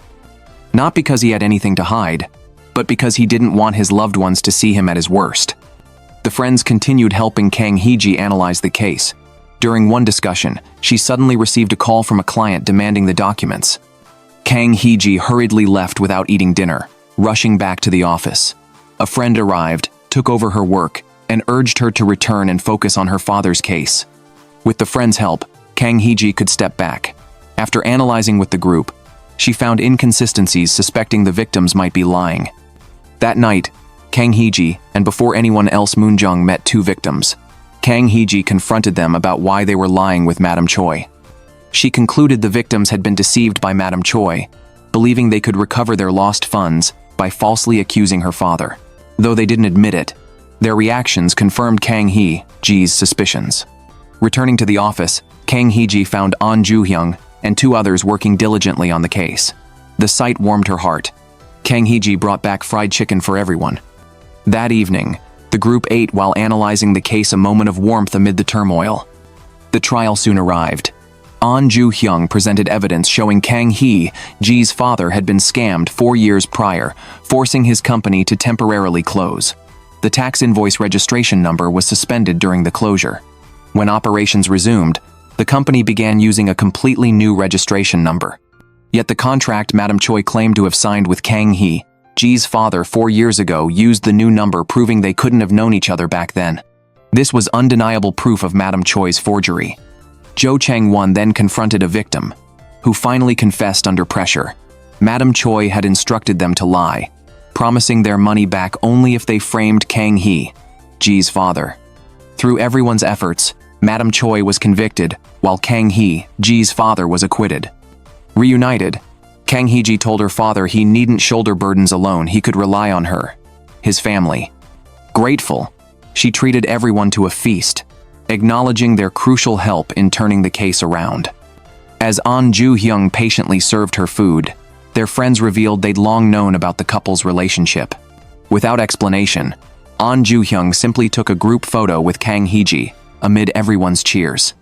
Not because he had anything to hide, but because he didn't want his loved ones to see him at his worst. The friends continued helping Kang Hee-ji analyze the case. During one discussion, she suddenly received a call from a client demanding the documents. Kang Hee-ji hurriedly left without eating dinner, rushing back to the office. A friend arrived, took over her work, and urged her to return and focus on her father's case. With the friend's help, Kang Hee-ji could step back. After analyzing with the group, she found inconsistencies, suspecting the victims might be lying. That night, Kang Hee-ji, and before anyone else, Moon-jung met two victims. Kang Hee-ji confronted them about why they were lying with Madam Choi. She concluded the victims had been deceived by Madam Choi, believing they could recover their lost funds by falsely accusing her father. Though they didn't admit it, their reactions confirmed Kang Hee-ji's suspicions. Returning to the office, Kang Hee-ji found Ahn Joo-hyung and two others working diligently on the case. The sight warmed her heart. Kang Hee-ji brought back fried chicken for everyone. That evening, the group ate while analyzing the case, a moment of warmth amid the turmoil. The trial soon arrived. Ahn Joo-hyung presented evidence showing Kang Hee-ji's father had been scammed 4 years prior, forcing his company to temporarily close. The tax invoice registration number was suspended during the closure. When operations resumed, the company began using a completely new registration number. Yet the contract Madam Choi claimed to have signed with Kang Hee-ji's father 4 years ago used the new number, proving they couldn't have known each other back then. This was undeniable proof of Madam Choi's forgery. Chang-won then confronted a victim, who finally confessed under pressure. Madam Choi had instructed them to lie, promising their money back only if they framed Kang Hee-ji's father. Through everyone's efforts, Madam Choi was convicted, while Kang Hee-ji's father was acquitted. Reunited, Kang Hee-ji told her father he needn't shoulder burdens alone, he could rely on her, his family. Grateful, she treated everyone to a feast, acknowledging their crucial help in turning the case around. As Ahn Joo-hyung patiently served her food, their friends revealed they'd long known about the couple's relationship. Without explanation, Ahn Joo-hyung simply took a group photo with Kang Hee-ji, amid everyone's cheers.